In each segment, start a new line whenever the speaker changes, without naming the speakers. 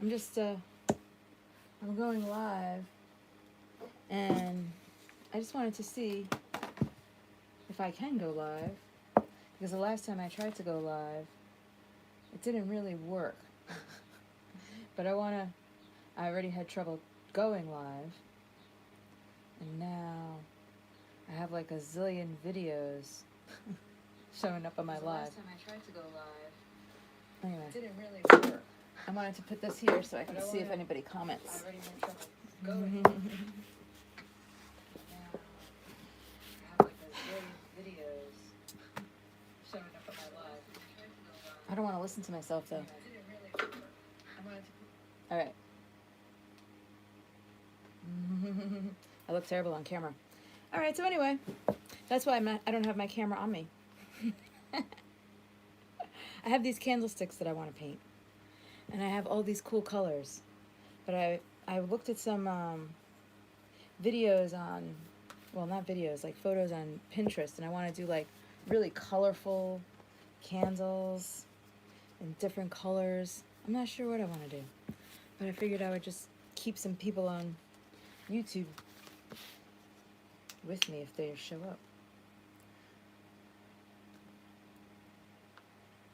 I'm just, I'm going live, and I just wanted to see if I can go live, because the last time I tried to go live, it didn't really work. But I already had trouble going live, and now I have like a zillion videos showing up on my live. The last time I tried to go live, anyway, it didn't really work. I wanted to put this here so I can see if anybody comments. I already had trouble going. Now I have like a zillion videos showing up on my live. I don't want to listen to myself though. It didn't really work. All right. I look terrible on camera. All right, so anyway, that's why I don't have my camera on me. I have these candlesticks that I want to paint, and I have all these cool colors. But I looked at some videos on, well, not videos, like photos on Pinterest, and I want to do like really colorful candles in different colors. I'm not sure what I want to do, but I figured I would just keep some people on YouTube with me if they show up.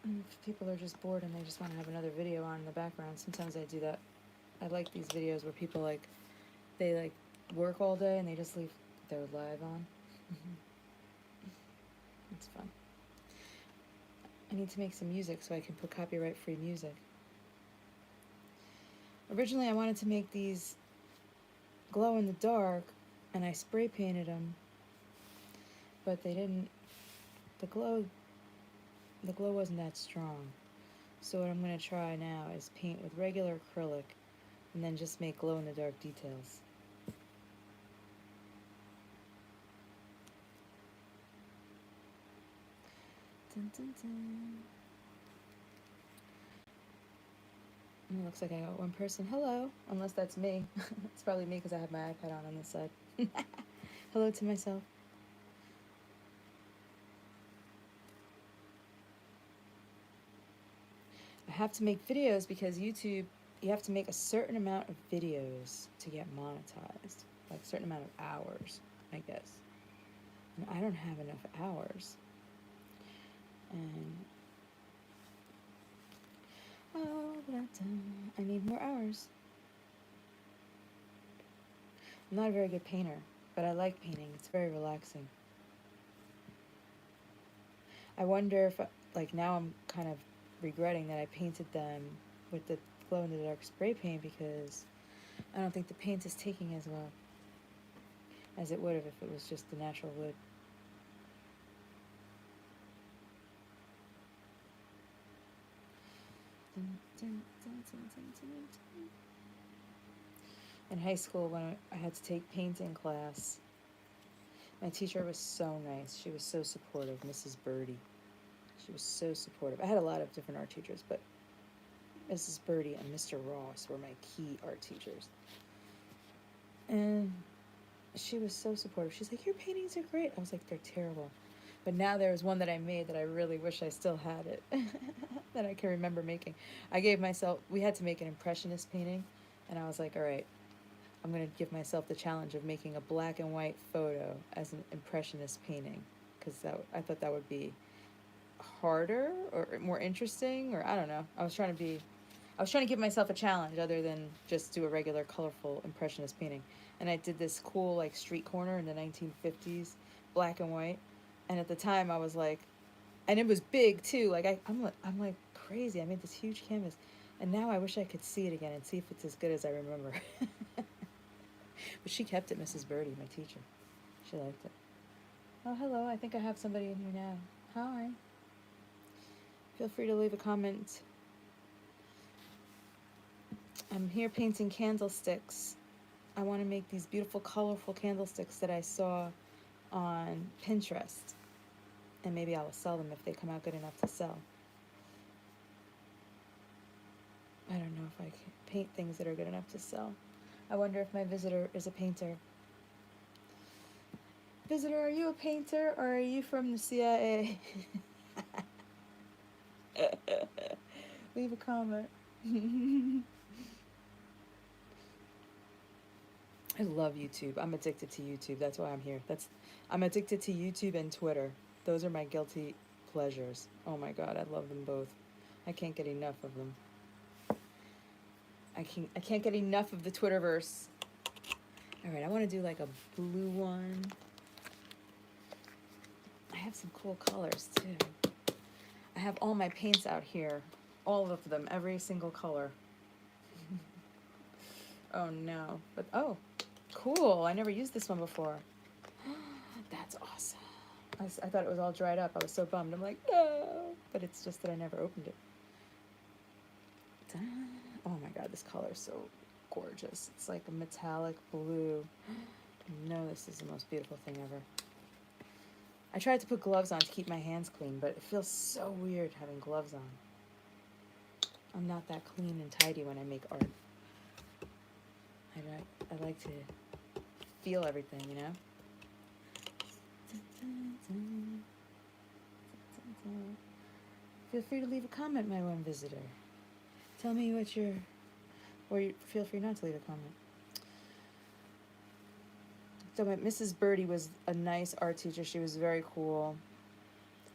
And if people are just bored and they just want to have another video on in the background, sometimes I do that. I like these videos where people they work all day and they just leave their live on. It's fun. I need to make some music so I can put copyright-free music. Originally I wanted to make these glow in the dark, and I spray painted them, but they didn't, the glow wasn't that strong. So what I'm going to try now is paint with regular acrylic and then just make glow in the dark details. Dun, dun, dun. And it looks like I got one person. Hello, unless that's me. It's probably me because I have my iPad on this side. Hello to myself. I have to make videos because YouTube, you have to make a certain amount of videos to get monetized. Like a certain amount of hours, I guess. And I don't have enough hours. And I need more hours. I'm not a very good painter, but I like painting. It's very relaxing. I wonder if, like, now I'm kind of regretting that I painted them with the glow-in-the-dark spray paint, because I don't think the paint is taking as well as it would have if it was just the natural wood. In high school, when I had to take painting class, my teacher was so nice. She was so supportive, Mrs. Birdie. She was so supportive. I had a lot of different art teachers, but Mrs. Birdie and Mr. Ross were my key art teachers. And she was so supportive. She's like, your paintings are great. I was like, they're terrible. But now there was one that I made that I really wish I still had it, that I can remember making. I gave myself, we had to make an impressionist painting, and I was like, all right, I'm going to give myself the challenge of making a black and white photo as an impressionist painting, because I thought that would be harder or more interesting, or I don't know. I was trying to give myself a challenge other than just do a regular colorful impressionist painting. And I did this cool like street corner in the 1950s, black and white. And at the time I was like, and it was big too. Like I'm like crazy. I made this huge canvas, and now I wish I could see it again and see if it's as good as I remember. But she kept it, Mrs. Birdie, my teacher. She liked it. Oh, hello. I think I have somebody in here now. Hi. Feel free to leave a comment. I'm here painting candlesticks. I want to make these beautiful, colorful candlesticks that I saw on Pinterest. And maybe I will sell them if they come out good enough to sell. I don't know if I can paint things that are good enough to sell. I wonder if my visitor is a painter. Visitor, are you a painter, or are you from the CIA? Leave a comment. I love YouTube. I'm addicted to YouTube. That's why I'm here. I'm addicted to YouTube and Twitter. Those are my guilty pleasures. Oh my god, I love them both. I can't get enough of them. I can't get enough of the Twitterverse. All right, I want to do like a blue one. I have some cool colors too. I have all my paints out here. All of them, every single color. Oh no. But oh, cool. I never used this one before. That's awesome. I thought it was all dried up. I was so bummed. I'm like, no. But it's just that I never opened it. Oh my god, this color is so gorgeous. It's like a metallic blue. No, this is the most beautiful thing ever. I tried to put gloves on to keep my hands clean, but it feels so weird having gloves on. I'm not that clean and tidy when I make art. I like to feel everything, you know? Feel free to leave a comment, my one visitor. Tell me what feel free not to leave a comment. So Mrs. Birdie was a nice art teacher. She was very cool.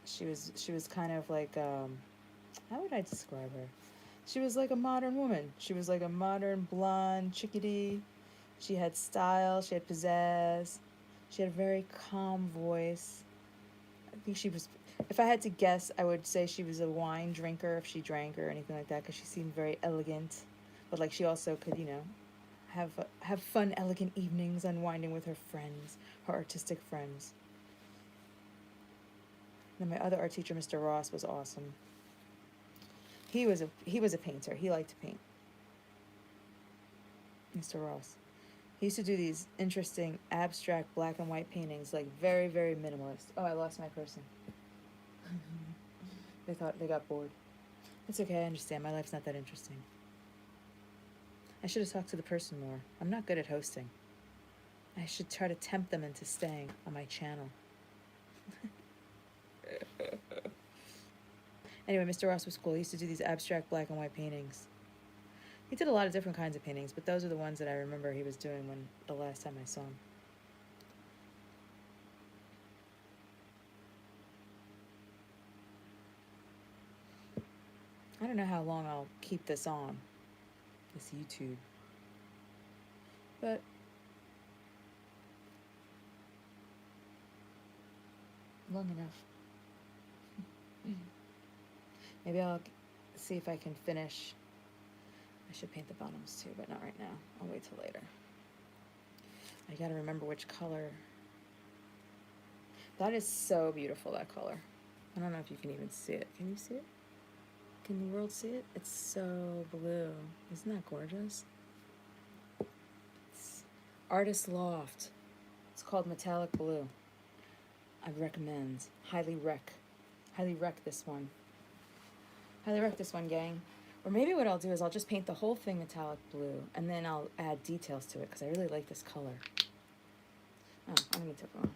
She was kind of like, how would I describe her? She was like a modern woman. She was like a modern blonde chickadee. She had style. She had pizzazz. She had a very calm voice. I think she was, if I had to guess, I would say she was a wine drinker if she drank or anything like that, because she seemed very elegant. But like she also could, you know, have fun, elegant evenings unwinding with her friends, her artistic friends. And then my other art teacher, Mr. Ross, was awesome. He was a painter. He liked to paint. Mr. Ross. He used to do these interesting abstract black and white paintings, like very, very minimalist. Oh, I lost my person. They got bored. It's okay, I understand. My life's not that interesting. I should have talked to the person more. I'm not good at hosting. I should try to tempt them into staying on my channel. Anyway, Mr. Ross was cool. He used to do these abstract black and white paintings. He did a lot of different kinds of paintings, but those are the ones that I remember he was doing when the last time I saw him. I don't know how long I'll keep this on, this YouTube. But long enough. Maybe I'll see if I can finish. I should paint the bottoms too, but not right now. I'll wait till later. I gotta remember which color. That is so beautiful, that color. I don't know if you can even see it. Can you see it? Can the world see it? It's so blue. Isn't that gorgeous? It's Artist Loft. It's called Metallic Blue. I recommend. Highly rec this one. Highly rec this one, gang. Or maybe what I'll do is I'll just paint the whole thing metallic blue, and then I'll add details to it, because I really like this color. Oh, I don't need to go.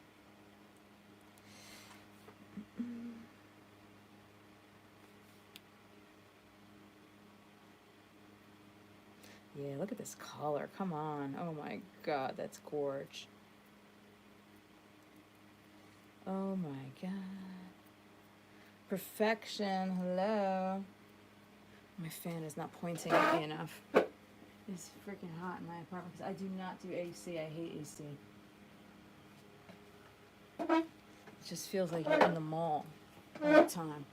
Yeah, look at this color. Come on. Oh my god, that's gorge. Oh my god. Perfection. Hello. My fan is not pointing at me enough. It's freaking hot in my apartment because I do not do AC. I hate AC. It just feels like you're in the mall all the time.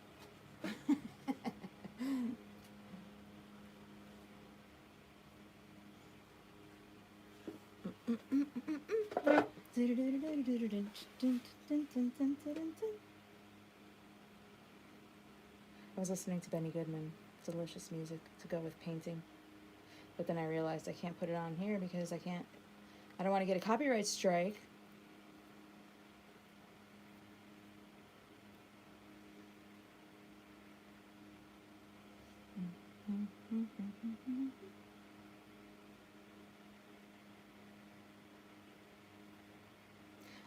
I was listening to Benny Goodman. Delicious music to go with painting. But then I realized I can't put it on here because I don't want to get a copyright strike.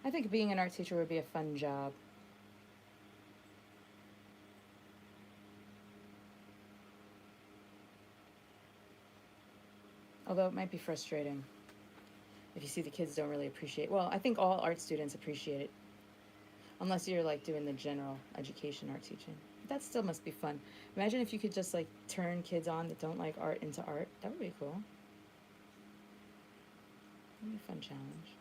I think being an art teacher would be a fun job. Although it might be frustrating. if you see the kids don't really appreciate, well, I think all art students appreciate it, unless you're like doing the general education art teaching. That still must be fun. Imagine if you could just like turn kids on that don't like art into art. That would be cool. That'd be a fun challenge.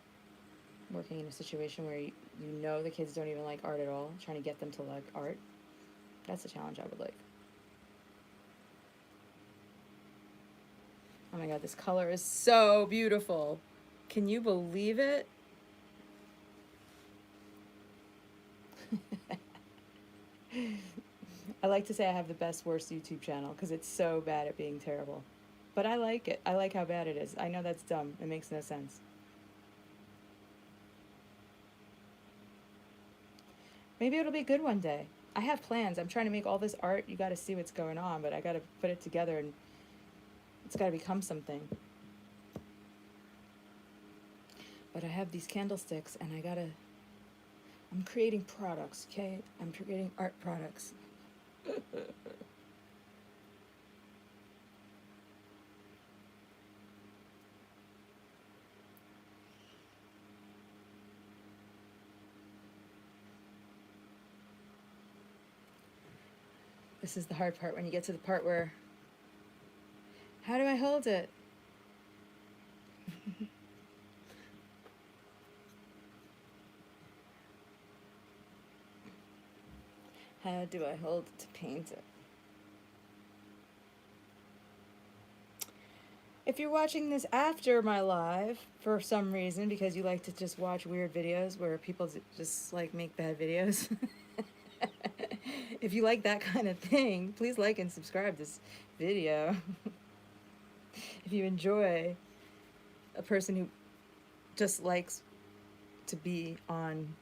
Working in a situation where you know the kids don't even like art at all, trying to get them to like art. That's a challenge I would like. Oh my god, this color is so beautiful. Can you believe it? I like to say I have the best worst YouTube channel because it's so bad at being terrible. But I like it. I like how bad it is. I know that's dumb. It makes no sense. Maybe it'll be good one day. I have plans. I'm trying to make all this art. You got to see what's going on, but I got to put it together and it's got to become something. But I have these candlesticks and I'm creating products, okay? I'm creating art products. This is the hard part when you get to the part where, how do I hold it? How do I hold it to paint it? If you're watching this after my live, for some reason, because you like to just watch weird videos where people just like make bad videos, if you like that kind of thing, please like and subscribe this video. If you enjoy a person who just likes to be on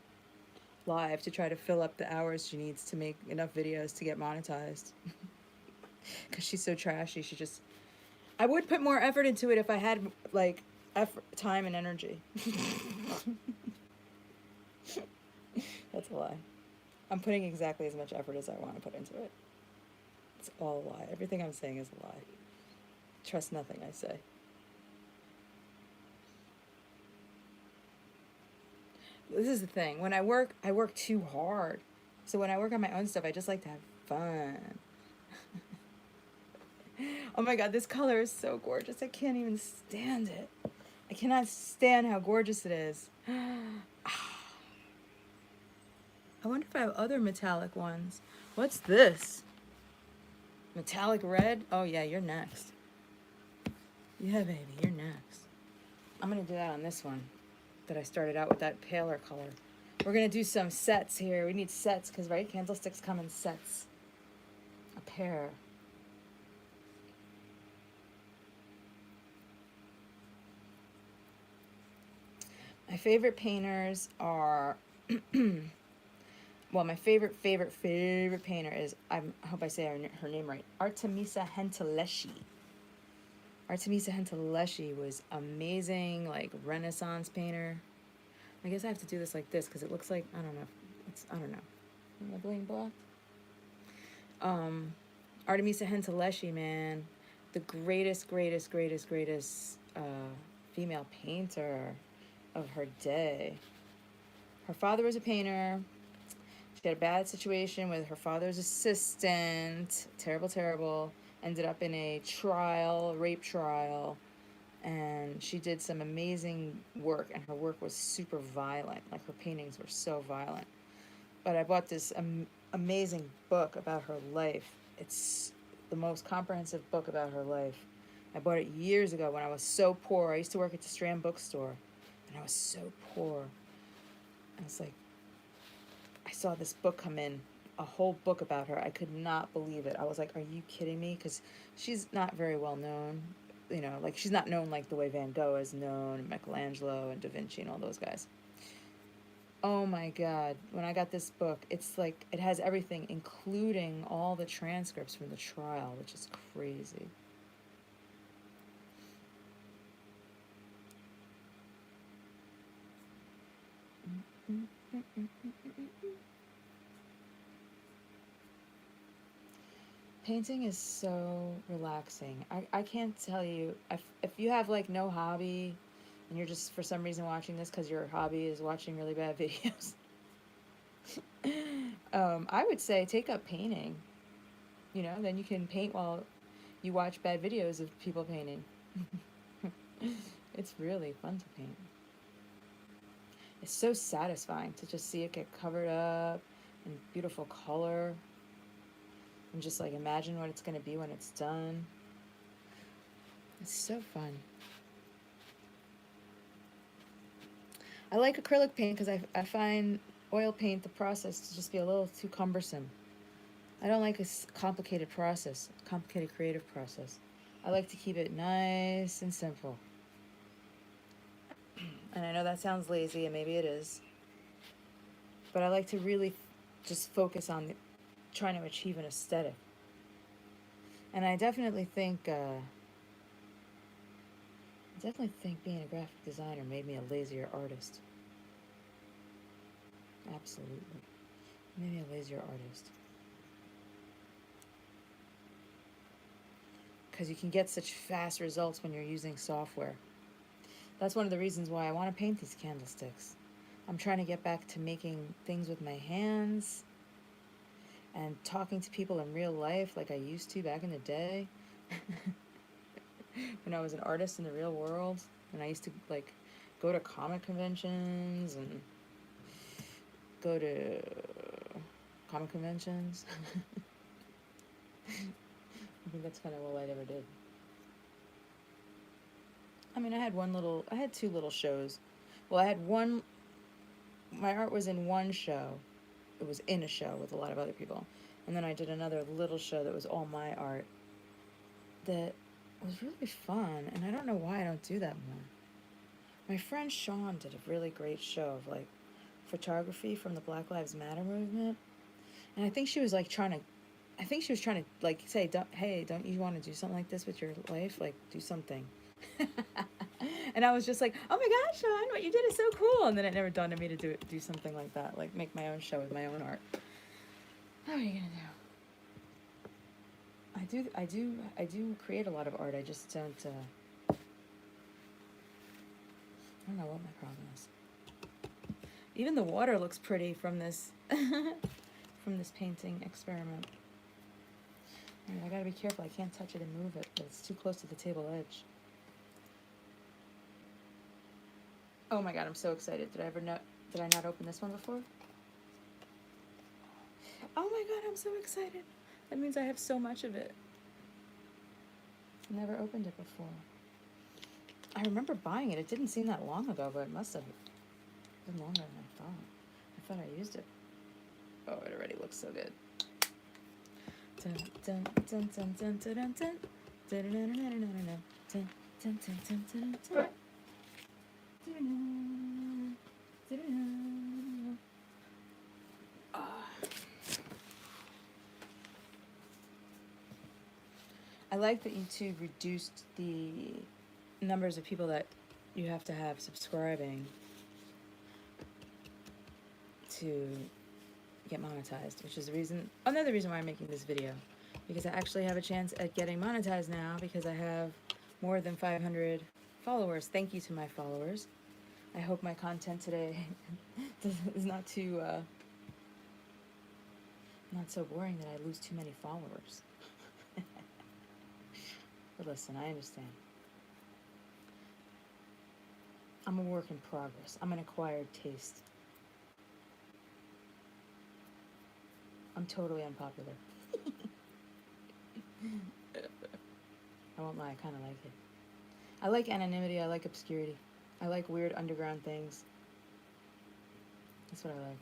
live to try to fill up the hours she needs to make enough videos to get monetized, because she's so trashy, I would put more effort into it if I had like effort, time and energy. That's a lie. I'm putting exactly as much effort as I want to put into it. It's all a lie. Everything I'm saying is a lie. Trust nothing I say. This is the thing. When I work too hard. So when I work on my own stuff, I just like to have fun. Oh my god, this color is so gorgeous. I can't even stand it. I cannot stand how gorgeous it is. I wonder if I have other metallic ones. What's this? Metallic red? Oh yeah, you're next. Yeah, baby, you're next. I'm gonna do that on this one that I started out with that paler color. We're gonna do some sets here. We need sets because, right, candlesticks come in sets. A pair. My favorite painters are, well, my favorite painter is, I hope I say her name right, Artemisa Gentileschi. Artemisa Gentileschi was amazing, like Renaissance painter. I guess I have to do this like this because it looks like, I don't know. I don't know. Am I being blocked? Artemisa Gentileschi, man, the greatest female painter of her day. Her father was a painter. She had a bad situation with her father's assistant. Terrible. Ended up in a rape trial. And she did some amazing work, and her work was super violent. Like, her paintings were so violent. But I bought this amazing book about her life. It's the most comprehensive book about her life. I bought it years ago when I was so poor. I used to work at the Strand bookstore, and I was so poor. And it's like, I saw this book come in, a whole book about her. I could not believe it. I was like, are you kidding me? Because she's not very well known. You know, like, she's not known like the way Van Gogh is known, and Michelangelo and Da Vinci and all those guys. Oh my god, when I got this book, it's like, it has everything, including all the transcripts from the trial, which is crazy. Painting is so relaxing. I can't tell you, if you have like no hobby and you're just for some reason watching this because your hobby is watching really bad videos, I would say take up painting. You know, then you can paint while you watch bad videos of people painting. It's really fun to paint. It's so satisfying to just see it get covered up in beautiful color and just like imagine what it's going to be when it's done. It's so fun. I like acrylic paint because I find oil paint, the process, to just be a little too cumbersome. I don't like a complicated process, complicated creative process. I like to keep it nice and simple. And I know that sounds lazy, and maybe it is, but I like to really just focus on trying to achieve an aesthetic. And I definitely think being a graphic designer made me a lazier artist. Absolutely. Made me a lazier artist. Because you can get such fast results when you're using software. That's one of the reasons why I want to paint these candlesticks. I'm trying to get back to making things with my hands and talking to people in real life like I used to back in the day. When I was an artist in the real world, and I used to like go to comic conventions and go to comic conventions. I think that's kind of all I ever did. I mean, I had two little shows. Well, I had one, my art was in one show. It was in a show with a lot of other people. And then I did another little show that was all my art that was really fun. And I don't know why I don't do that more. My friend Sean did a really great show of like photography from the Black Lives Matter movement. And I think she was like trying to like say, hey, don't you want to do something like this with your life? Like, do something. And I was just like, oh my gosh, Sean, what you did is so cool. And then it never dawned on me to do something like that, like make my own show with my own art. What are you gonna do? I do create a lot of art. I just don't. I don't know what my problem is. Even the water looks pretty from this from this painting experiment. I gotta be careful. I can't touch it and move it, but it's too close to the table edge. Oh my god, I'm so excited. Did I not open this one before? Oh my god, I'm so excited. That means I have so much of it. I never opened it before. I remember buying it. It didn't seem that long ago, but it must have been longer than I thought. I thought I used it. Oh, it already looks so good. Dun, dun, dun, dun, dun, dun, dun, dun. Dun, dun, dun, dun, dun, dun, dun, dun, dun, dun, dun. I like that YouTube reduced the numbers of people that you have to have subscribing to get monetized, which is another reason why I'm making this video, because I actually have a chance at getting monetized now because I have more than 500 followers. Thank you to my followers. I hope my content today is not so boring that I lose too many followers. But listen, I understand. I'm a work in progress. I'm an acquired taste. I'm totally unpopular. I won't lie, I kind of like it. I like anonymity, I like obscurity. I like weird underground things. That's what I like.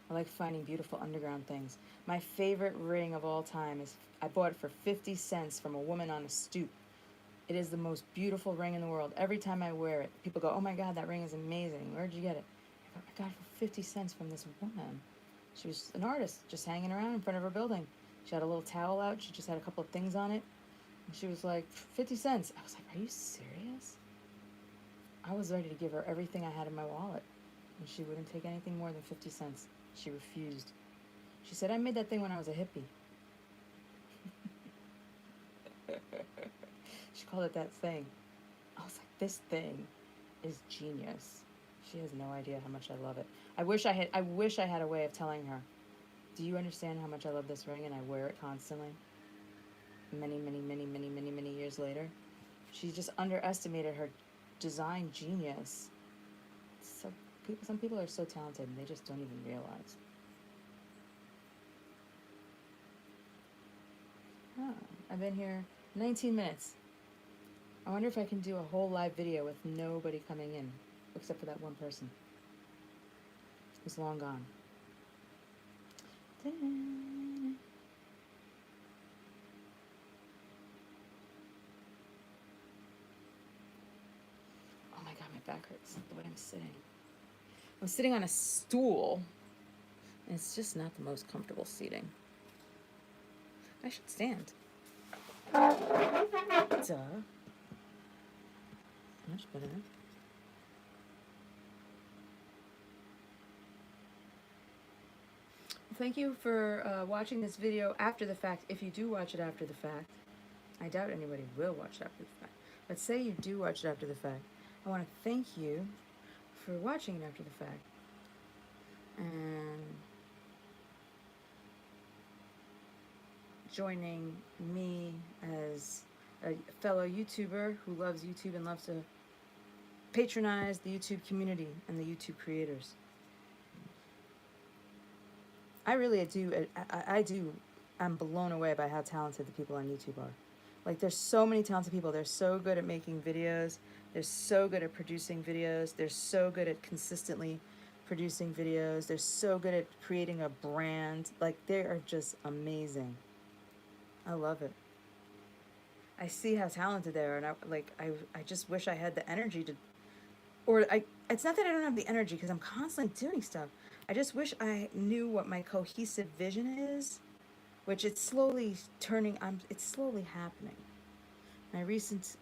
I like finding beautiful underground things. My favorite ring of all time is, I bought it for 50 cents from a woman on a stoop. It is the most beautiful ring in the world. Every time I wear it, people go, oh my god, that ring is amazing. Where'd you get it? I got it for 50 cents from this woman. She was an artist, just hanging around in front of her building. She had a little towel out. She just had a couple of things on it. And she was like, 50 cents. I was like, are you serious? I was ready to give her everything I had in my wallet. And she wouldn't take anything more than 50 cents. She refused. She said, I made that thing when I was a hippie. She called it that thing. I was like, this thing is genius. She has no idea how much I love it. I wish I had a way of telling her, do you understand how much I love this ring and I wear it constantly? Many years later. She just underestimated her design genius. So some people are so talented and they just don't even realize. Oh, I've been here 19 minutes. I wonder if I can do a whole live video with nobody coming in, except for that one person. Who's long gone. Oh my god, my back hurts the way I'm sitting. I'm sitting on a stool, and it's just not the most comfortable seating. I should stand. Duh. Much better. Thank you for watching this video after the fact. If you do watch it after the fact, I doubt anybody will watch it after the fact. But say you do watch it after the fact, I want to thank you for watching it after the fact. And joining me as a fellow YouTuber who loves YouTube and loves to patronize the YouTube community and the YouTube creators. I really do. I'm blown away by how talented the people on YouTube are. Like, there's so many talented people. They're so good at making videos. They're so good at producing videos. They're so good at consistently producing videos. They're so good at creating a brand. Like, they are just amazing. I love it. I see how talented they are, and I just wish I had the energy to, it's not that I don't have the energy, because I'm constantly doing stuff. I just wish I knew what my cohesive vision is, which it's slowly it's slowly happening. My recent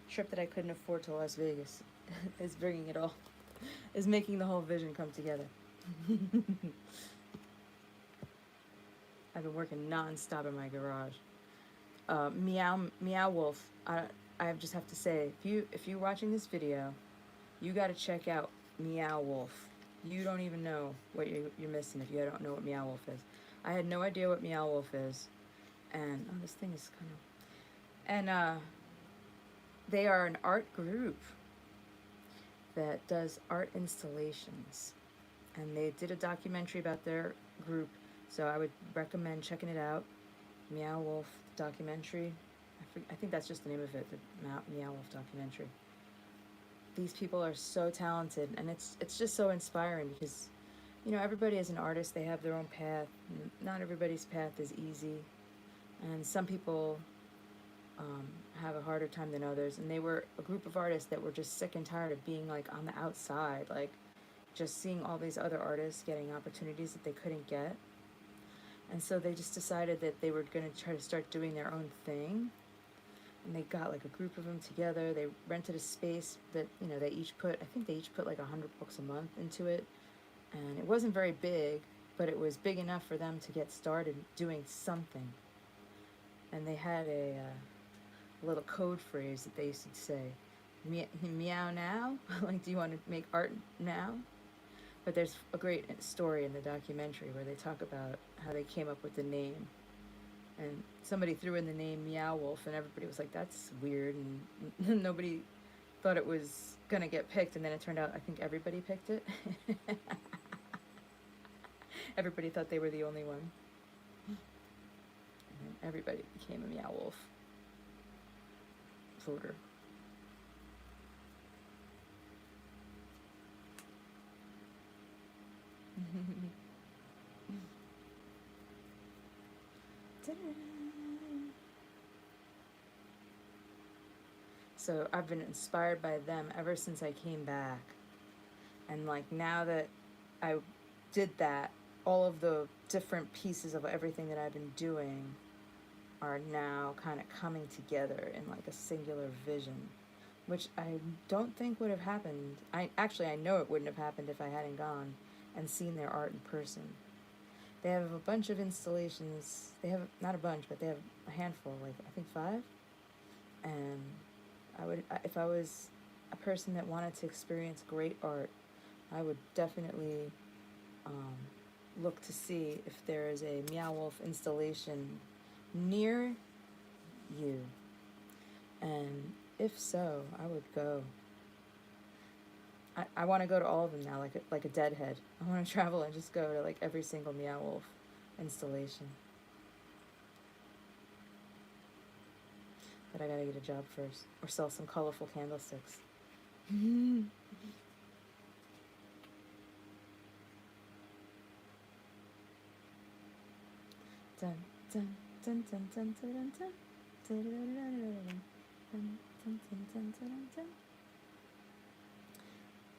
trip that I couldn't afford to Las Vegas is bringing it all, is making the whole vision come together. I've been working non-stop in my garage. Meow Wolf, I just have to say, if you're watching this video, you got to check out Meow Wolf. You don't even know what you're missing if you don't know what Meow Wolf is. I had no idea what Meow Wolf is, and this thing is kind of, and they are an art group that does art installations, and they did a documentary about their group, so I would recommend checking it out. Meow Wolf documentary. I think that's just the name of it, the Meow Wolf documentary. These people are so talented, and it's just so inspiring, because, you know, everybody is an artist. They have their own path. Not everybody's path is easy, and some people have a harder time than others. And they were a group of artists that were just sick and tired of being like on the outside, like just seeing all these other artists getting opportunities that they couldn't get. And so they just decided that they were going to try to start doing their own thing. And they got like a group of them together. They rented a space that, you know, I think they each put like $100 a month into it. And it wasn't very big, but it was big enough for them to get started doing something. And they had a little code phrase that they used to say, meow now? Like, do you want to make art now? But there's a great story in the documentary where they talk about how they came up with the name. And somebody threw in the name Meow Wolf, and everybody was like, that's weird, and nobody thought it was going to get picked, and then it turned out I think everybody picked it. Everybody thought they were the only one. And then everybody became a Meow Wolf voter. So I've been inspired by them ever since I came back. And like, now that I did that, all of the different pieces of everything that I've been doing are now kind of coming together in like a singular vision, which I don't think would have happened. I know it wouldn't have happened if I hadn't gone and seen their art in person. They have a bunch of installations. They have, not a bunch, but they have a handful, like I think 5. And if I was a person that wanted to experience great art, I would definitely look to see if there is a Meow Wolf installation near you. And if so, I would go. I want to go to all of them now, like a deadhead. I want to travel and just go to like every single Meow Wolf installation. But I gotta get a job first, or sell some colorful candlesticks. Dun, dun, dun, dun, dun, dun, dun, dun.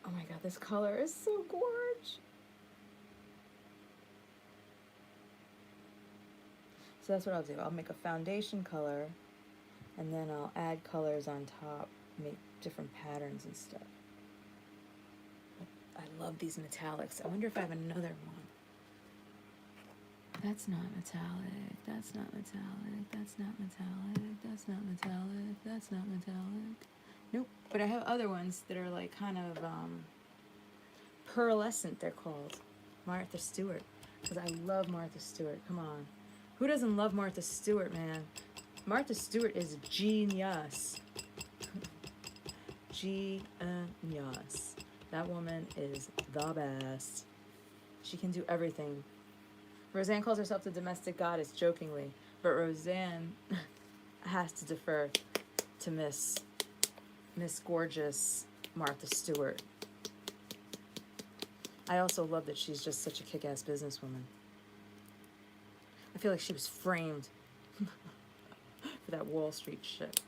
Oh my god, this color is so gorgeous. So that's what I'll do. I'll make a foundation color, and then I'll add colors on top, make different patterns and stuff. I love these metallics. I wonder if I have another one. That's not metallic. That's not metallic. That's not metallic. That's not metallic. That's not metallic. Nope. But I have other ones that are like kind of pearlescent, they're called. Martha Stewart. Because I love Martha Stewart. Come on. Who doesn't love Martha Stewart, man? Martha Stewart is a genius. Genius. That woman is the best. She can do everything. Roseanne calls herself the domestic goddess jokingly, but Roseanne has to defer to Miss Gorgeous Martha Stewart. I also love that she's just such a kick-ass businesswoman. I feel like she was framed for that Wall Street shit.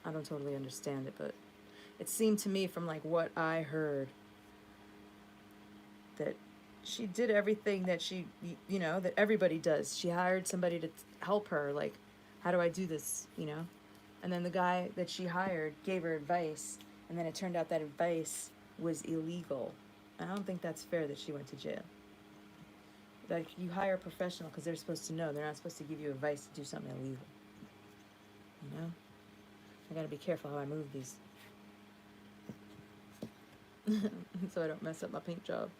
I don't totally understand it, but it seemed to me from like what I heard that she did everything that she, you know, that everybody does. She hired somebody to help her, like, how do I do this, you know? And then the guy that she hired gave her advice, and then it turned out that advice was illegal. I don't think that's fair that she went to jail. Like, you hire a professional because they're supposed to know. They're not supposed to give you advice to do something illegal. You know? I gotta be careful how I move these. So I don't mess up my paint job.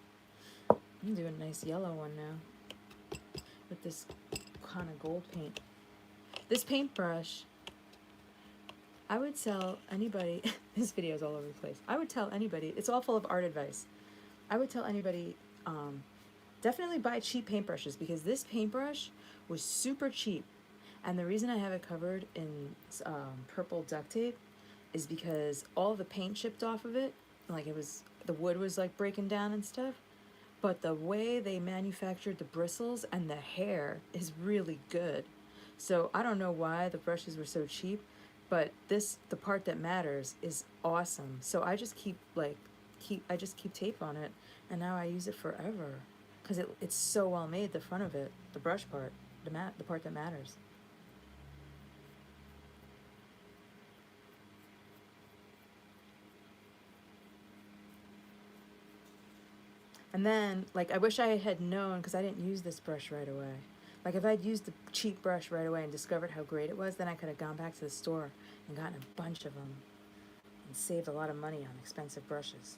I'm doing a nice yellow one now with this kind of gold paint. This paintbrush, I would tell anybody, this video is all over the place. I would tell anybody, it's all full of art advice. I would tell anybody, definitely buy cheap paintbrushes, because this paintbrush was super cheap. And the reason I have it covered in purple duct tape is because all the paint chipped off of it, like the wood was like breaking down and stuff. But the way they manufactured the bristles and the hair is really good. So I don't know why the brushes were so cheap, but the part that matters is awesome. So I just keep tape on it, and now I use it forever. Because it's so well made, the front of it, the brush part, the part that matters. And then, like, I wish I had known, because I didn't use this brush right away. Like, if I'd used the cheap brush right away and discovered how great it was, then I could have gone back to the store and gotten a bunch of them and saved a lot of money on expensive brushes.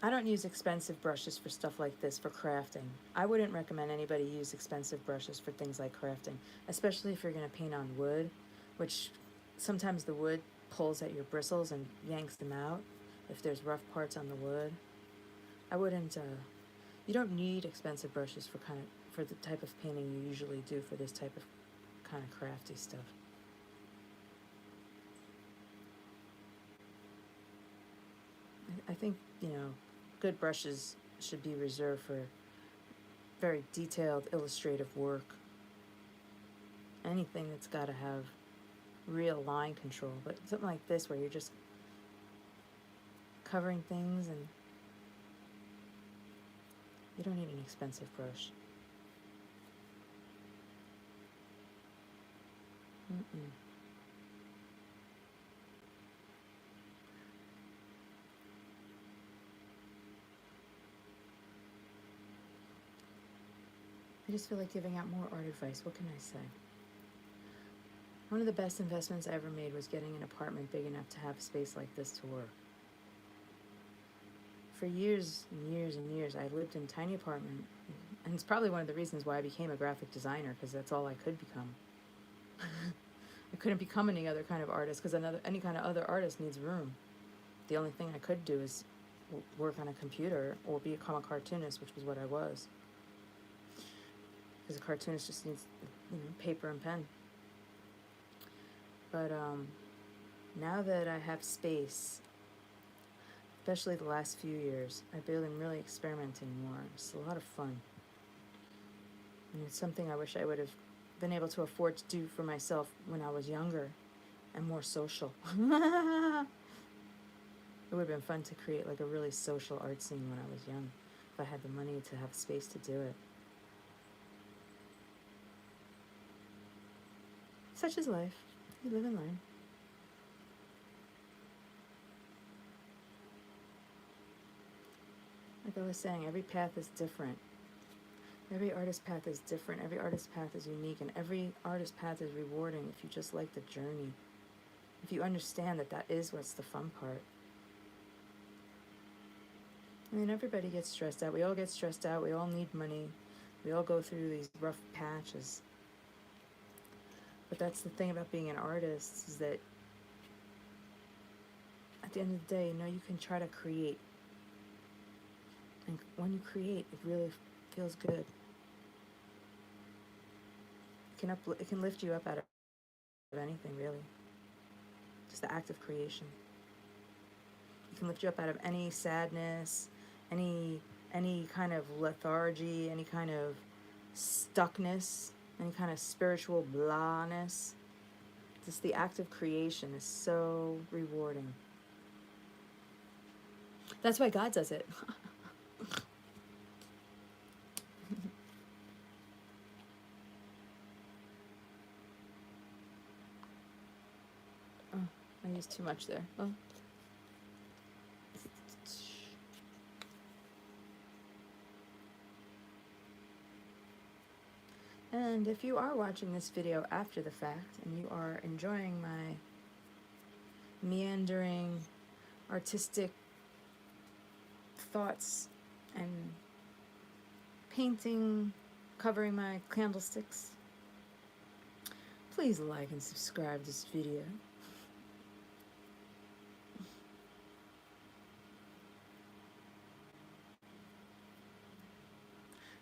I don't use expensive brushes for stuff like this, for crafting. I wouldn't recommend anybody use expensive brushes for things like crafting, especially if you're going to paint on wood, which sometimes the wood pulls at your bristles and yanks them out if there's rough parts on the wood. I wouldn't, you don't need expensive brushes for the type of painting you usually do for this type of kind of crafty stuff. I think, you know, good brushes should be reserved for very detailed illustrative work. Anything that's got to have real line control, but something like this where you're just covering things, and you don't need an expensive brush. I just feel like giving out more art advice. What can I say? One of the best investments I ever made was getting an apartment big enough to have a space like this to work. For years and years and years, I lived in a tiny apartment, and it's probably one of the reasons why I became a graphic designer, because that's all I could become. I couldn't become any other kind of artist, because any kind of other artist needs room. The only thing I could do is work on a computer or become a cartoonist, which was what I was. Because a cartoonist just needs, paper and pen. But now that I have space, especially the last few years, I've been really experimenting more. It's a lot of fun. And it's something I wish I would have been able to afford to do for myself when I was younger and more social. It would have been fun to create like a really social art scene when I was young, if I had the money to have space to do it. Such is life. You live and learn. Like I was saying, every path is different. Every artist's path is different. Every artist's path is unique, and every artist's path is rewarding if you just like the journey. If you understand that is what's the fun part. I mean, everybody gets stressed out. We all get stressed out. We all need money. We all go through these rough patches. But that's the thing about being an artist, is that at the end of the day, you can try to create. And when you create, it really feels good. It can lift you up out of anything, really. Just the act of creation. It can lift you up out of any sadness, any kind of lethargy, any kind of stuckness, any kind of spiritual blahness. Just the act of creation is so rewarding. That's why God does it. I used too much there. Oh. And if you are watching this video after the fact and you are enjoying my meandering artistic thoughts and painting covering my candlesticks, please like and subscribe to this video.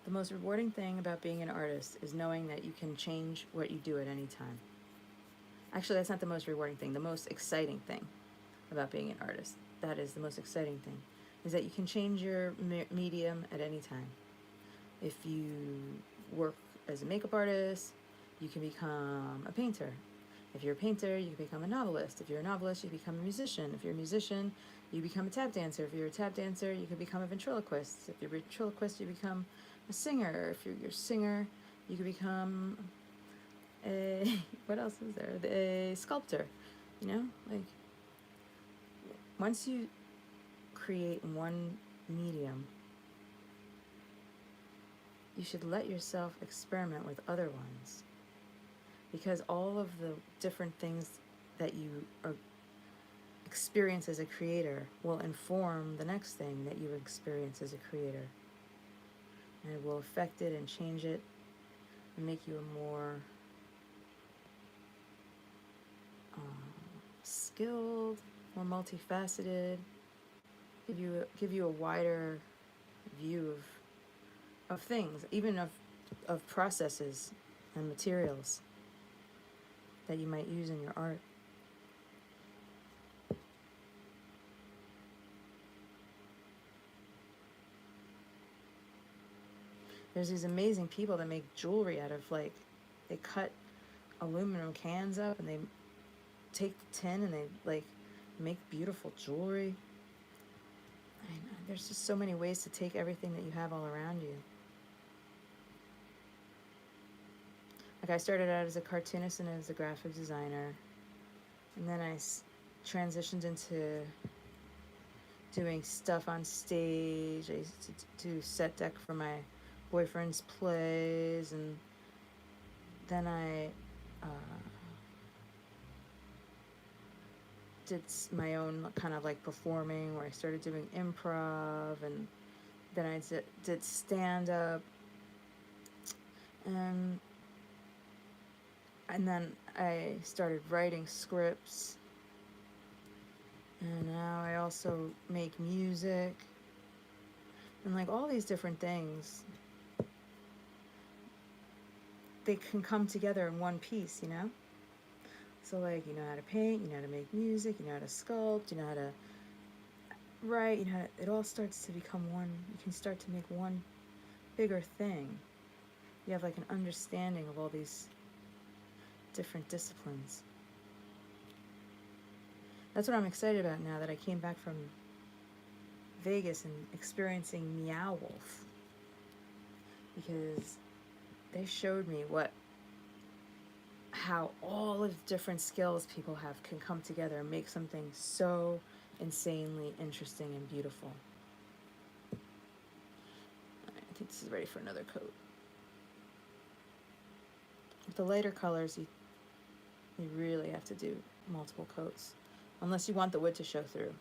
The most rewarding thing about being an artist is knowing that you can change what you do at any time. Actually, that's not the most rewarding thing. The most exciting thing about being an artist, that is the most exciting thing, is that you can change your medium at any time. If you work as a makeup artist, you can become a painter. If you're a painter, you can become a novelist. If you're a novelist, you become a musician. If you're a musician, you become a tap dancer. If you're a tap dancer, you can become a ventriloquist. If you're a ventriloquist, you become a singer. If you're a singer, you can become what else is there? A sculptor. Like, once you create one medium, you should let yourself experiment with other ones, because all of the different things that you experience as a creator will inform the next thing that you experience as a creator. And it will affect it and change it and make you a more skilled, more multifaceted, give you a wider view of things, even of processes and materials that you might use in your art. There's these amazing people that make jewelry out of, like, they cut aluminum cans up and they take the tin and they, like, make beautiful jewelry. There's just so many ways to take everything that you have all around you. Like, I started out as a cartoonist and as a graphic designer, and then I transitioned into doing stuff on stage. I used to do set deck for my boyfriend's plays, and then I did my own kind of like performing, where I started doing improv, and then I did stand up, and then I started writing scripts, and now I also make music, and like all these different things, they can come together in one piece, you know? So like, you know how to paint, you know how to make music, you know how to sculpt, you know how to write, you know how to, it all starts to become one. You can start to make one bigger thing. You have like an understanding of all these different disciplines. That's what I'm excited about now that I came back from Vegas and experiencing Meow Wolf, because they showed me how all of the different skills people have can come together and make something so insanely interesting and beautiful. I think this is ready for another coat. With the lighter colors, you really have to do multiple coats, unless you want the wood to show through.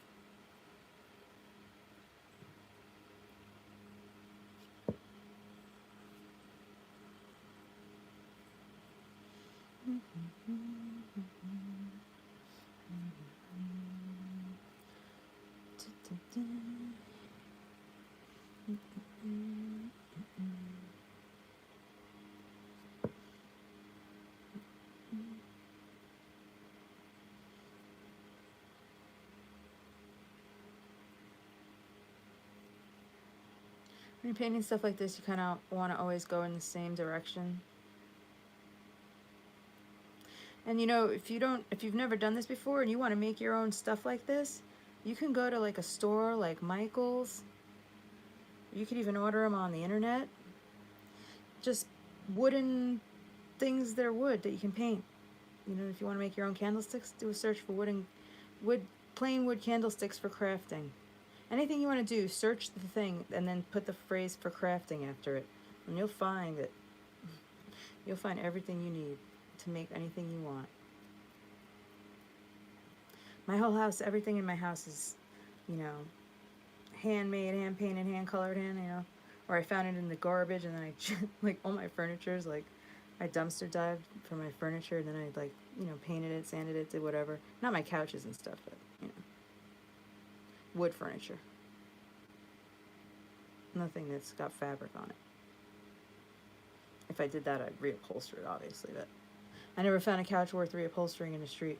When you're painting stuff like this, you kind of want to always go in the same direction. And you know, if you've never done this before and you want to make your own stuff like this, you can go to like a store like Michael's. You could even order them on the internet. Just wooden things that are wood that you can paint. You know, if you want to make your own candlesticks, do a search for plain wood candlesticks for crafting. Anything you want to do, search the thing and then put the phrase for crafting after it, and you'll find everything you need to make anything you want. My whole house, everything in my house is, you know, handmade, hand painted, hand colored, you know, or I found it in the garbage, and then I like all my furniture is like, I dumpster dived for my furniture, and then I like, you know, painted it, sanded it, did whatever. Not my couches and stuff, but you know, wood furniture. Nothing that's got fabric on it. If I did that, I'd reupholster it, obviously, but I never found a couch worth reupholstering in the street.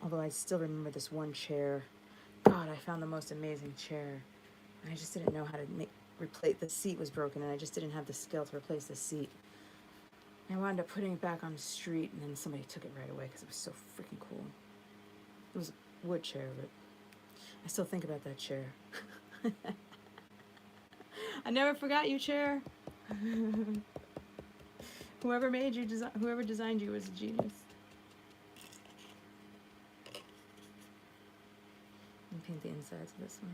Although I still remember this one chair. God, I found the most amazing chair. And I just didn't know how to replace, the seat was broken, and I just didn't have the skill to replace the seat. And I wound up putting it back on the street, and then somebody took it right away because it was so freaking cool. It was a wood chair, but I still think about that chair. I never forgot you, chair. Whoever designed you was a genius. And paint the insides of this one.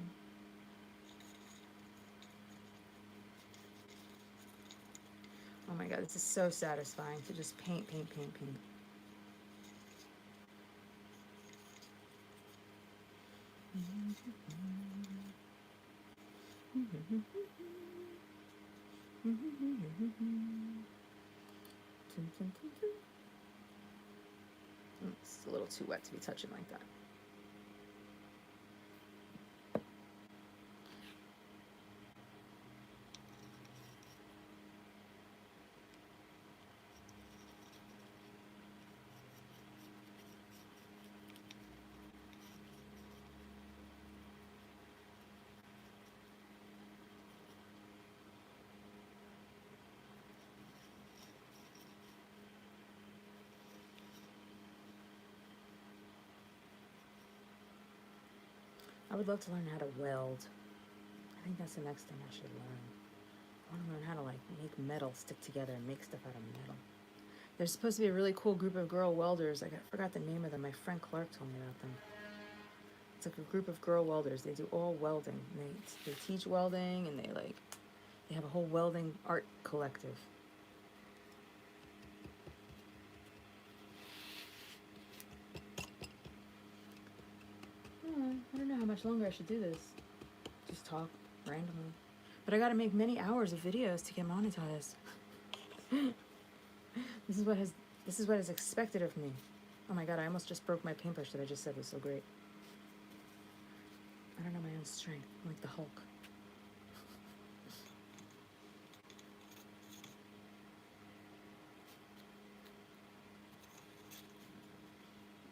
Oh my god, this is so satisfying to just paint. It's a little too wet to be touching like that. I would love to learn how to weld. I think that's the next thing I should learn. I want to learn how to like make metal stick together and make stuff out of metal. There's supposed to be a really cool group of girl welders. I forgot the name of them. My friend Clark told me about them. It's like a group of girl welders. They do all welding. They teach welding, and they have a whole welding art collective. much longer I should do this. Just talk randomly. But I gotta make many hours of videos to get monetized. This is what is expected of me. Oh my god, I almost just broke my paintbrush that I just said was so great. I don't know my own strength. I'm like the Hulk.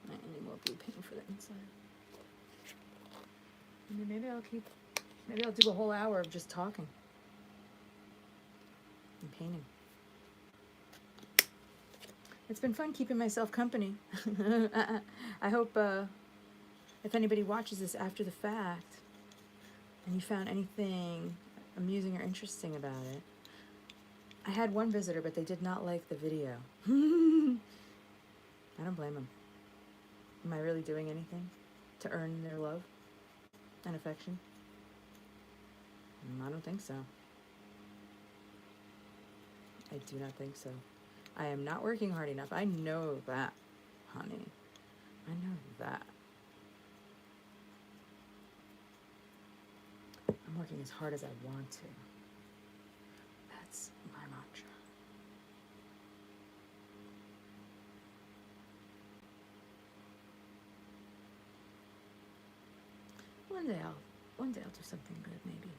I need more blue paint for the inside. I mean, maybe I'll do a whole hour of just talking and painting. It's been fun keeping myself company. I hope if anybody watches this after the fact and you found anything amusing or interesting about it. I had one visitor, but they did not like the video. I don't blame them. Am I really doing anything to earn their love and affection? I don't think so. I do not think so. I am not working hard enough. I know that, honey. I know that. I'm working as hard as I want to. That's my mantra. One day I'll do something good, maybe.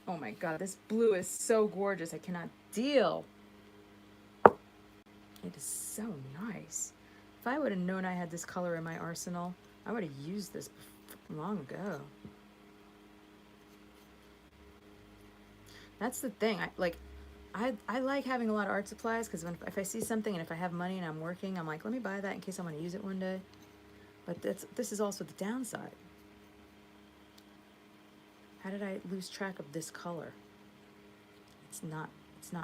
Oh my god, this blue is so gorgeous. I cannot deal. It is so nice. If I would have known I had this color in my arsenal, I would have used this long ago. That's the thing. I like having a lot of art supplies because if I see something and if I have money and I'm working, I'm like, let me buy that in case I want to use it one day. But this is also the downside. How did I lose track of this color? It's not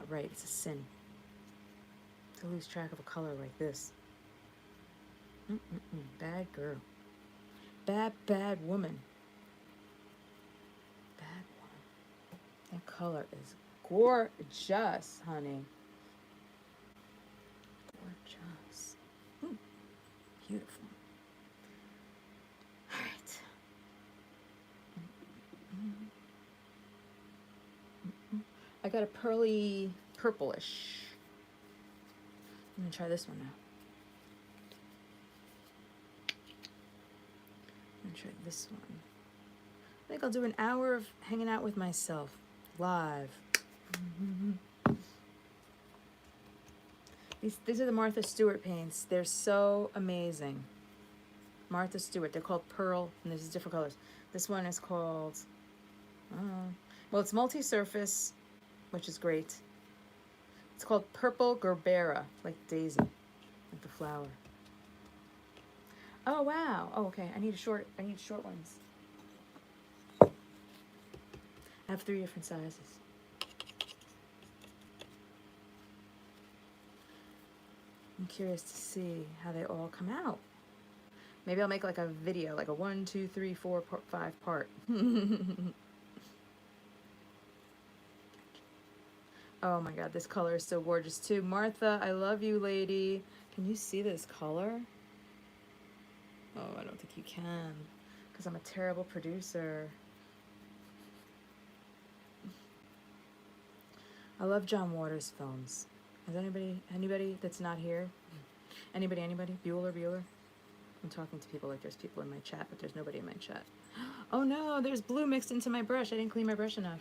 right. It's a sin to lose track of a color like this. Bad girl. Bad woman. Bad woman. That color is gorgeous, honey. Gorgeous. Beautiful. All right. I got a pearly purplish. I'm gonna try this one now. I'm gonna try this one. I think I'll do an hour of hanging out with myself live. These are the Martha Stewart paints. They're so amazing. Martha Stewart. They're called Pearl, and there's different colors. This one is called, well, it's multi-surface, which is great. It's called Purple Gerbera, like daisy, like the flower. Oh wow. Oh, okay. I need short ones. I have 3 different sizes. I'm curious to see how they all come out. Maybe I'll make like a video, like a 1, 2, 3, 4, 5 part. Oh my god, this color is so gorgeous too. Martha, I love you, lady. Can you see this color? Oh, I don't think you can, because I'm a terrible producer. I love John Waters films. Has anybody that's not here? Anybody? Bueller? I'm talking to people like there's people in my chat, but there's nobody in my chat. Oh no, there's blue mixed into my brush. I didn't clean my brush enough.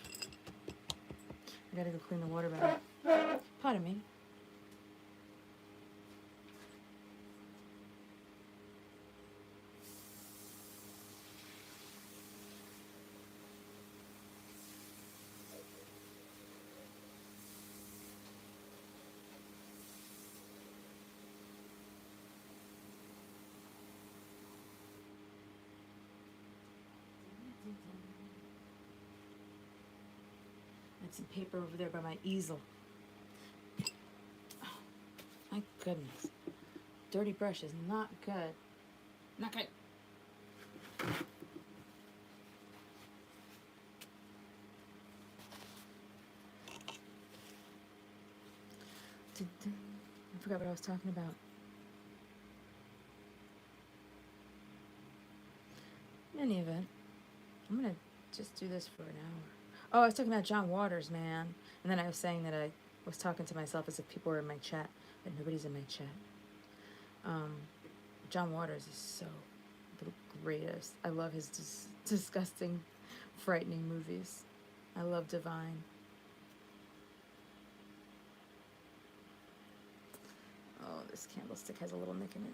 I gotta go clean the water better. Pardon me. Some paper over there by my easel. Oh, my goodness. Dirty brush is not good. Not good. I forgot what I was talking about. In any event, I'm gonna just do this for an hour. Oh, I was talking about John Waters, man. And then I was saying that I was talking to myself as if people were in my chat, but nobody's in my chat. John Waters is so the greatest. I love his disgusting, frightening movies. I love Divine. Oh, this candlestick has a little nick in it.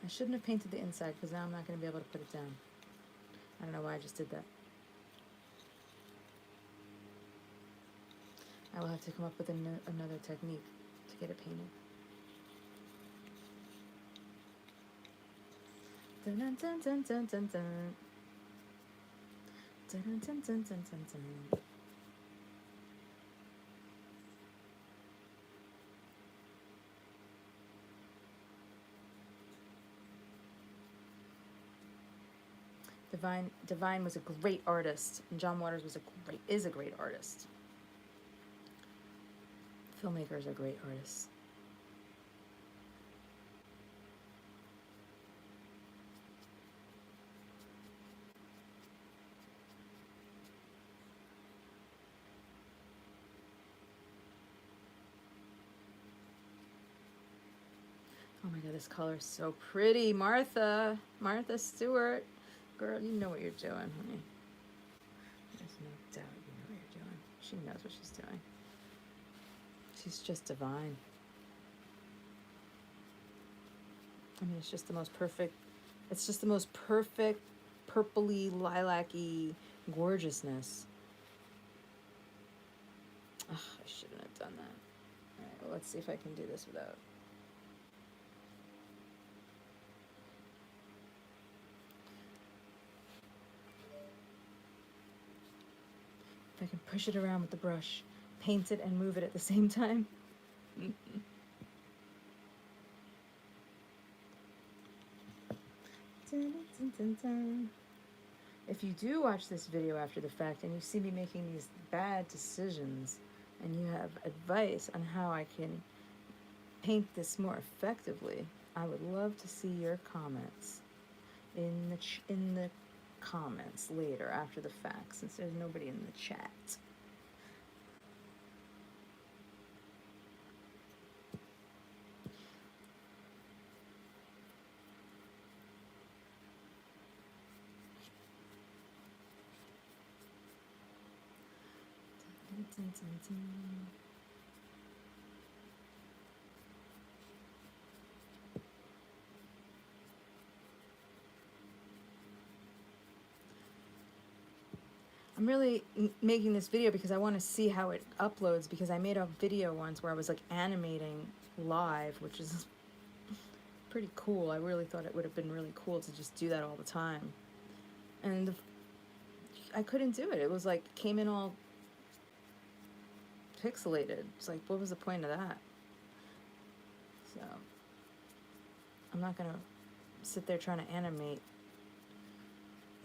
I shouldn't have painted the inside because now I'm not going to be able to put it down. I don't know why I just did that. I will have to come up with another technique to get it painted. Dun dun dun dun dun dun dun. Dun dun dun dun dun dun dun. Divine was a great artist, and John Waters is a great artist. Filmmakers are great artists. Oh my God, this color is so pretty. Martha Stewart. Girl, you know what you're doing, honey. There's no doubt you know what you're doing. She knows what she's doing. She's just divine. I mean, it's just the most perfect purpley, lilac-y gorgeousness. Ugh, I shouldn't have done that. All right, well, let's see if I can do this without. If I can push it around with the brush, paint it and move it at the same time. Dun, dun, dun, dun. If you do watch this video after the fact and you see me making these bad decisions and you have advice on how I can paint this more effectively, I would love to see your comments in the comments later after the fact, since there's nobody in the chat. Dun, dun, dun. I'm really making this video because I want to see how it uploads, because I made a video once where I was like animating live, which is pretty cool. I really thought it would have been really cool to just do that all the time. And I couldn't do it. It was like, came in all pixelated. It's like, what was the point of that? So I'm not gonna sit there trying to animate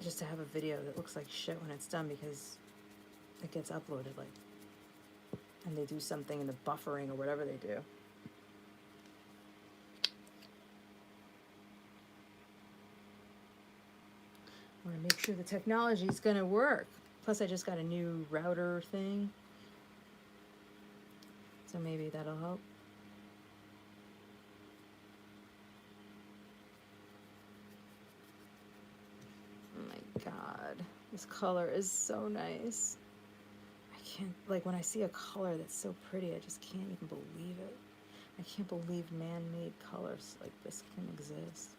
just to have a video that looks like shit when it's done, because it gets uploaded, like, and they do something in the buffering or whatever they do. I want to make sure the technology is going to work. Plus, I just got a new router thing, so maybe that'll help. God, this color is so nice. I can't, like, when I see a color that's so pretty, I just can't even believe it. I can't believe man-made colors like this can exist.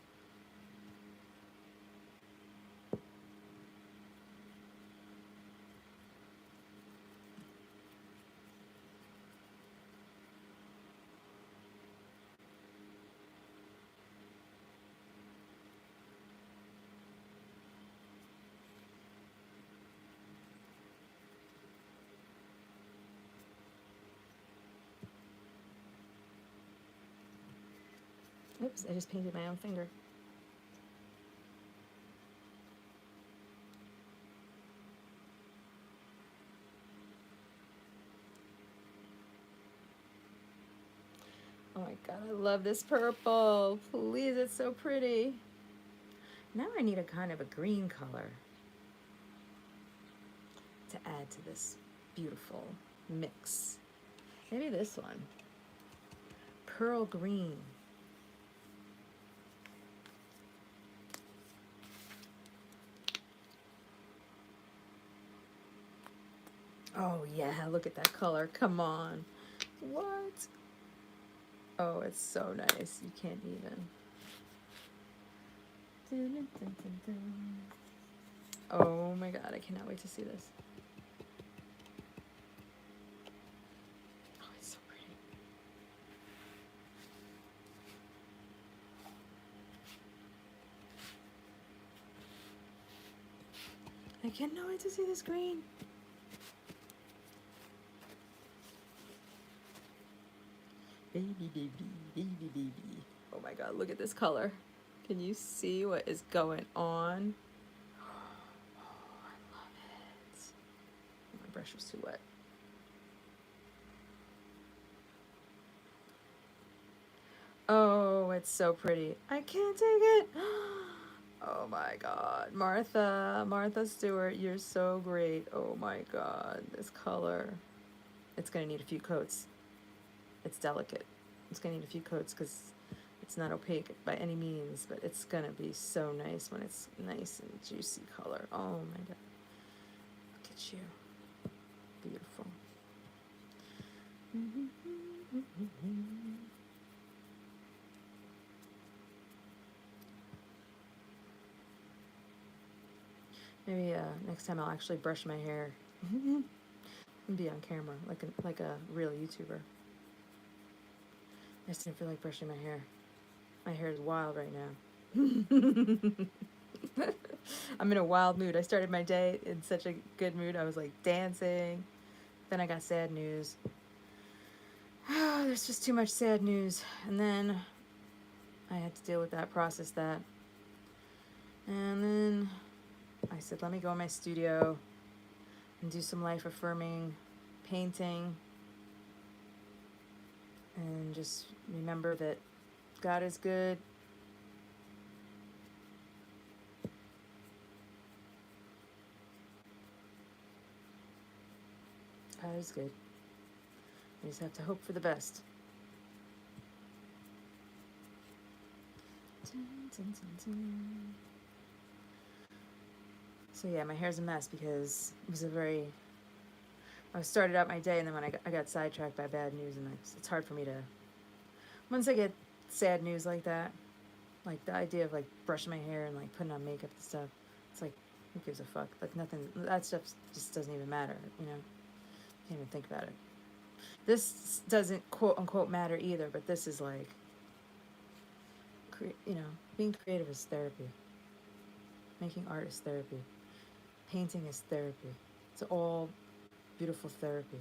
Oops, I just painted my own finger. Oh my God, I love this purple. Please, it's so pretty. Now I need a kind of a green color to add to this beautiful mix. Maybe this one. Pearl green. Oh yeah, look at that color. Come on. What? Oh, it's so nice. You can't even. Oh my God, I cannot wait to see this. Oh, it's so pretty. I cannot wait to see this green. Baby, baby, baby, baby. Oh my God, look at this color. Can you see what is going on? Oh, I love it. My brush was too wet. Oh, it's so pretty. I can't take it. Oh my God. Martha Stewart, you're so great. Oh my God, this color. It's gonna need a few coats. It's delicate. It's gonna need a few coats because it's not opaque by any means, but it's gonna be so nice when it's nice and juicy color. Oh my God. Look at you. Beautiful. Maybe next time I'll actually brush my hair and be on camera like a real YouTuber. I just didn't feel like brushing my hair. My hair is wild right now. I'm in a wild mood. I started my day in such a good mood. I was like dancing. Then I got sad news. There's just too much sad news. And then I had to deal with that, process that. And then I said, let me go in my studio and do some life affirming painting. And just remember that God is good. God is good. We just have to hope for the best. So yeah, my hair's a mess because it was I started out my day and then when I got sidetracked by bad news, and it's hard for me to, once I get sad news like that, like the idea of like brushing my hair and like putting on makeup and stuff, it's like, who gives a fuck? Like nothing, that stuff just doesn't even matter, you know? Can't even think about it. This doesn't quote unquote matter either, but this is like, you know, being creative is therapy. Making art is therapy. Painting is therapy. It's all beautiful therapy.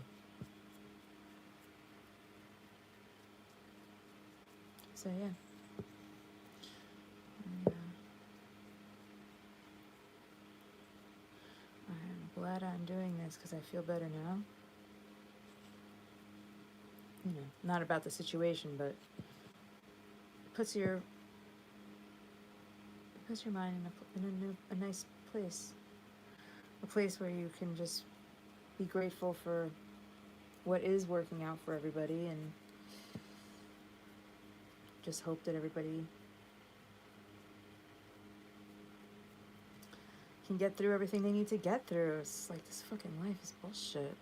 So yeah. I'm glad I'm doing this because I feel better now. You know, not about the situation, but it puts your mind in a nice place. A place where you can just be grateful for what is working out for everybody and just hope that everybody can get through everything they need to get through. It's like, this fucking life is bullshit.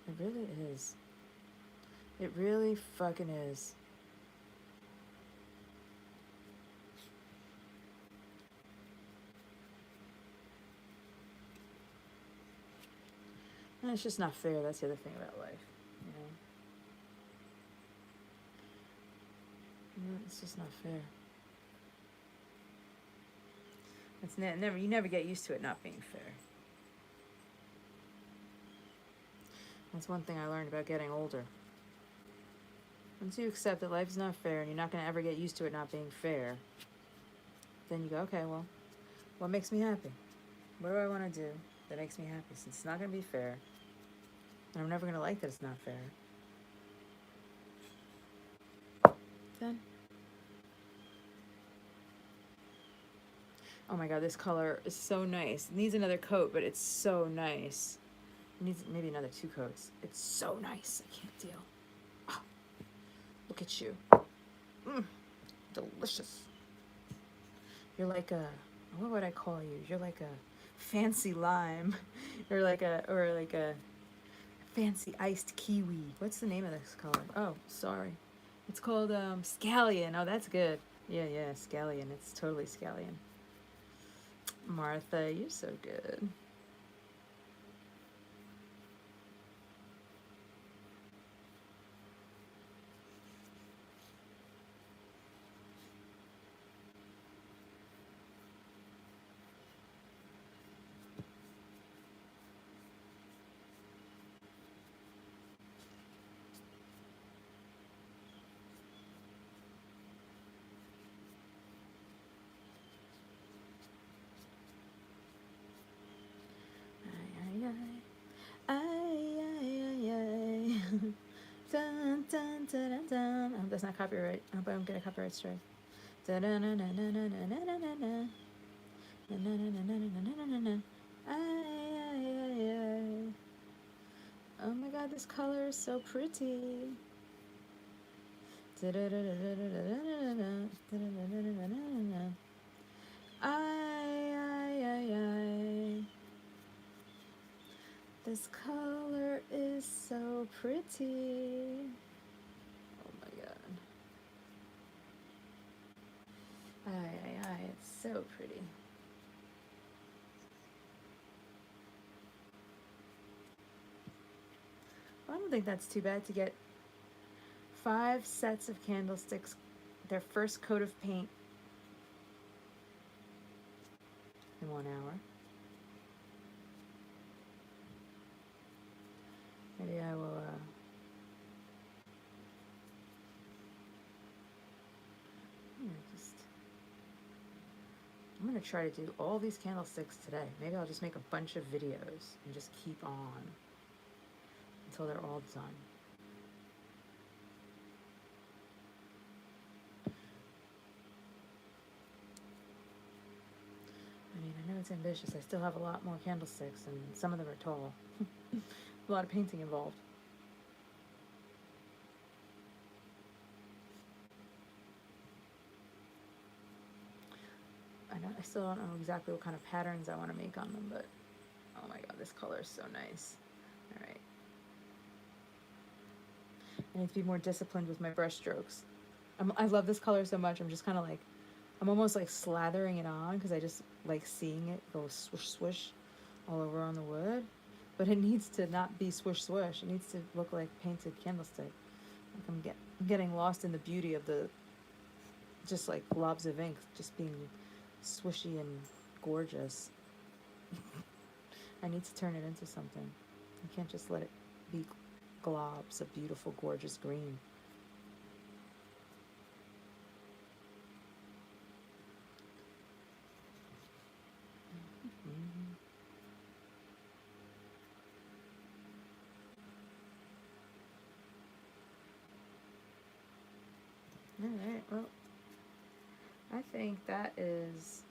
It really is. It really fucking is. And it's just not fair. That's the other thing about life, you know? It's just not fair. It's never, you never get used to it not being fair. That's one thing I learned about getting older. Once you accept that life's not fair and you're not going to ever get used to it not being fair, then you go, okay, well, what makes me happy? What do I want to do that makes me happy? Since it's not going to be fair, and I'm never going to like that it's not fair, then. Oh my god, this color is so nice. It needs another coat, but it's so nice. It needs maybe another 2 coats. It's so nice. I can't deal. Oh, look at you. Delicious. You're like a, what would I call you? You're like a fancy lime. or like a fancy iced kiwi. What's the name of this color? Oh, sorry. It's called scallion. Oh, that's good. Yeah, scallion. It's totally scallion. Martha, you're so good. Dun, dun, dun, dun, dun. I hope that's not copyright. I hope I don't get a copyright strike. Oh my god, this color is so pretty. This color is so pretty. Oh my god. It's so pretty. Well, I don't think that's too bad to get 5 sets of candlesticks, their first coat of paint in 1 hour. Maybe I will, I'm going to try to do all these candlesticks today. Maybe I'll just make a bunch of videos and just keep on until they're all done. I mean, I know it's ambitious. I still have a lot more candlesticks, and some of them are tall. A lot of painting involved. I still don't know exactly what kind of patterns I want to make on them, but oh my god, this color is so nice. Alright. I need to be more disciplined with my brush strokes. I love this color so much, I'm just kind of like, I'm almost like slathering it on because I just like seeing it go swish swish all over on the wood. But it needs to not be swish swish. It needs to look like painted candlestick. Like I'm getting lost in the beauty of the just like globs of ink just being swishy and gorgeous. I need to turn it into something. I can't just let it be globs of beautiful, gorgeous green. Alright, well, I think that is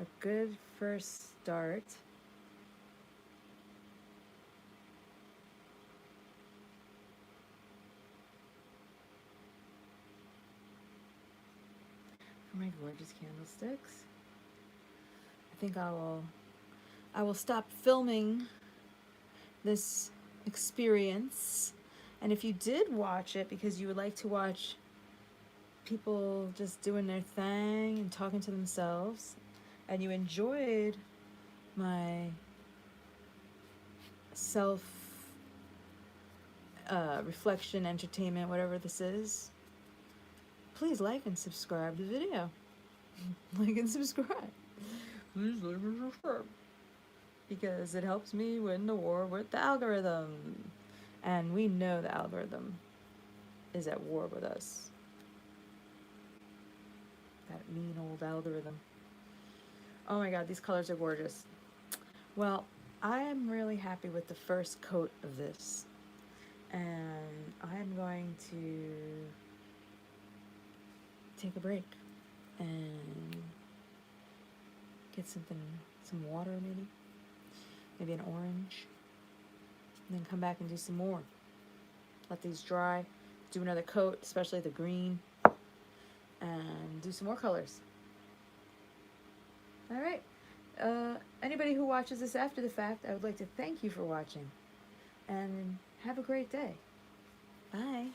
a good first start. For my gorgeous candlesticks. I think I will stop filming this experience. And if you did watch it because you would like to watch people just doing their thing and talking to themselves, and you enjoyed my self reflection, entertainment, whatever this is, please like and subscribe to the video. Like and subscribe. Please like and subscribe. Because it helps me win the war with the algorithm. And we know the algorithm is at war with us. That mean old algorithm. Oh my god, these colors are gorgeous. Well, I am really happy with the first coat of this. And I'm going to take a break and get some water maybe an orange, and then come back and do some more. Let these dry, do another coat, especially the green, and do some more colors. All right. Anybody who watches this after the fact, I would like to thank you for watching, and have a great day. Bye.